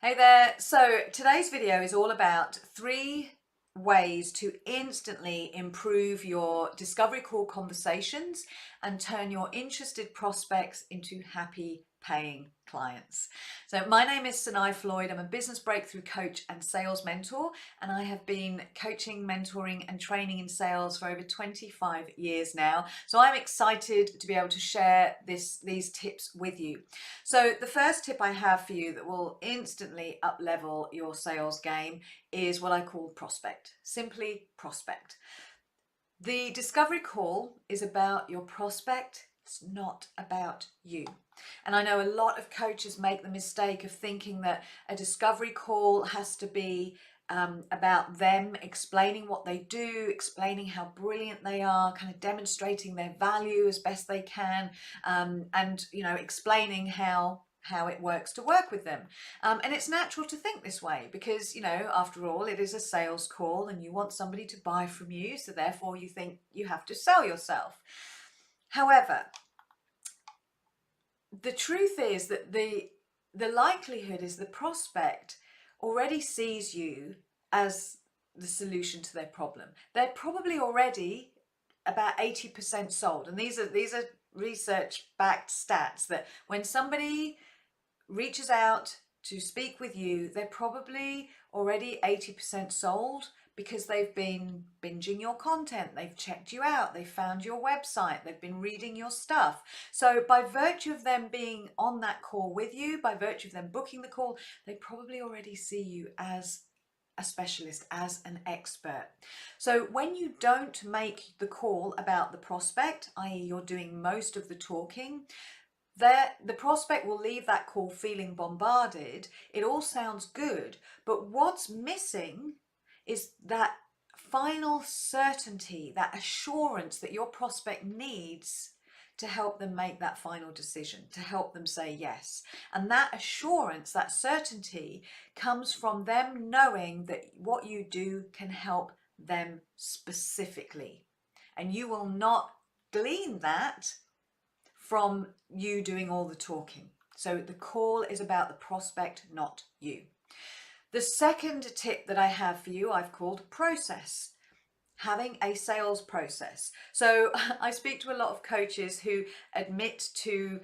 Hey there. So today's video is all about 3 ways to instantly improve your discovery call conversations and turn your interested prospects into happy paying clients. So my name is Sanae Floyd. I'm a business breakthrough coach and sales mentor, and I have been coaching, mentoring and training in sales for over 25 years now. So I'm excited to be able to share these tips with you. So the first tip I have for you that will instantly up-level your sales game is what I call prospect. Simply prospect. The discovery call is about your prospect. It's not about you. And I know a lot of coaches make the mistake of thinking that a discovery call has to be about them explaining what they do, explaining how brilliant they are, kind of demonstrating their value as best they can, and explaining how it works to work with them. And it's natural to think this way because, after all, it is a sales call and you want somebody to buy from you. So therefore you think you have to sell yourself. However, the truth is that the likelihood is the prospect already sees you as the solution to their problem. They're probably already about 80% sold. And these are research backed stats that when somebody reaches out to speak with you, they're probably already 80% sold because they've been binging your content, they've checked you out, they've found your website, they've been reading your stuff. So by virtue of them being on that call with you, by virtue of them booking the call, they probably already see you as a specialist, as an expert. So when you don't make the call about the prospect, i.e. you're doing most of the talking, the prospect will leave that call feeling bombarded. It all sounds good, but what's missing is that final certainty, that assurance that your prospect needs to help them make that final decision, to help them say yes. And that assurance, that certainty comes from them knowing that what you do can help them specifically. And you will not glean that from you doing all the talking. So the call is about the prospect, not you. The second tip that I have for you, I've called process. Having a sales process. So I speak to a lot of coaches who admit to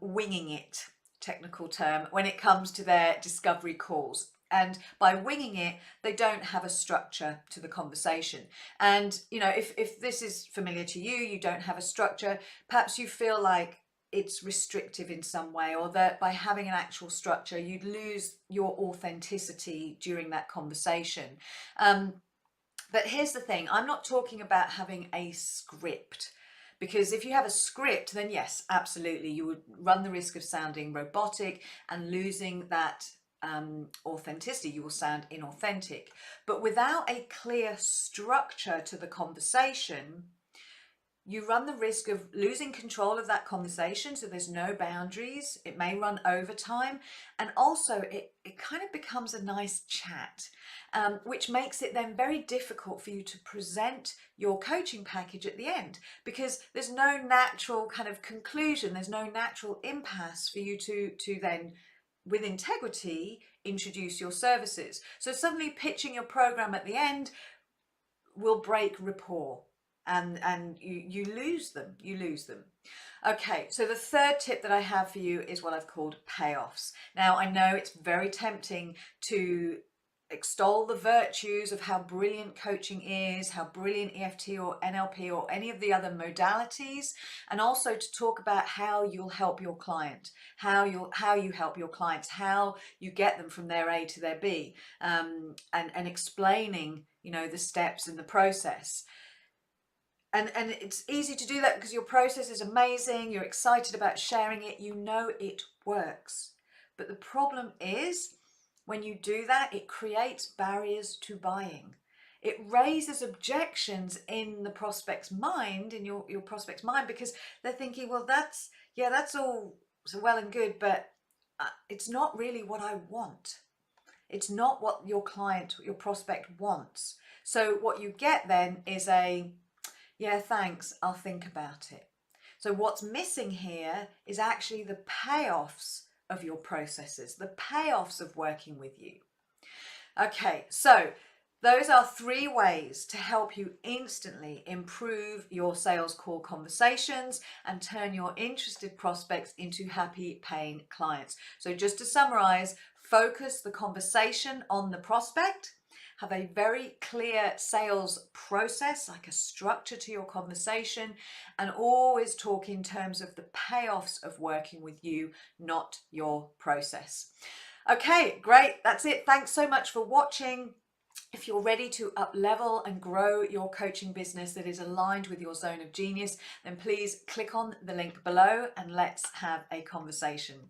winging it, technical term, when it comes to their discovery calls. And by winging it, they don't have a structure to the conversation. And, if this is familiar to you, you don't have a structure, perhaps you feel like it's restrictive in some way, or that by having an actual structure, you'd lose your authenticity during that conversation. But here's the thing, I'm not talking about having a script. Because if you have a script, then yes, absolutely, you would run the risk of sounding robotic and losing that authenticity. You will sound inauthentic. But without a clear structure to the conversation, you run the risk of losing control of that conversation. So there's no boundaries. It may run over time. And also it kind of becomes a nice chat, which makes it then very difficult for you to present your coaching package at the end, because there's no natural kind of conclusion. There's no natural impasse for you to then, with integrity, introduce your services. So suddenly pitching your program at the end will break rapport. And you lose them. Okay, so the third tip that I have for you is what I've called payoffs. Now, I know it's very tempting to extol the virtues of how brilliant coaching is, how brilliant EFT or NLP or any of the other modalities, and also to talk about how you'll help your client, how you help your clients, how you get them from their A to their B, and explaining, the steps in the process. And it's easy to do that because your process is amazing, you're excited about sharing it, it works. But the problem is, when you do that, it creates barriers to buying. It raises objections in the prospect's mind, in your prospect's mind, because they're thinking, well, that's all so well and good, but it's not really what I want. It's not what your prospect wants. So what you get then is yeah, thanks, I'll think about it. So what's missing here is actually the payoffs of your processes, the payoffs of working with you. Okay, so those are 3 ways to help you instantly improve your sales call conversations and turn your interested prospects into happy paying clients. So just to summarize, focus the conversation on the prospect, have a very clear sales process, like a structure to your conversation, and always talk in terms of the payoffs of working with you, not your process. Okay, great. That's it. Thanks so much for watching. If you're ready to up level and grow your coaching business that is aligned with your zone of genius, then please click on the link below and let's have a conversation.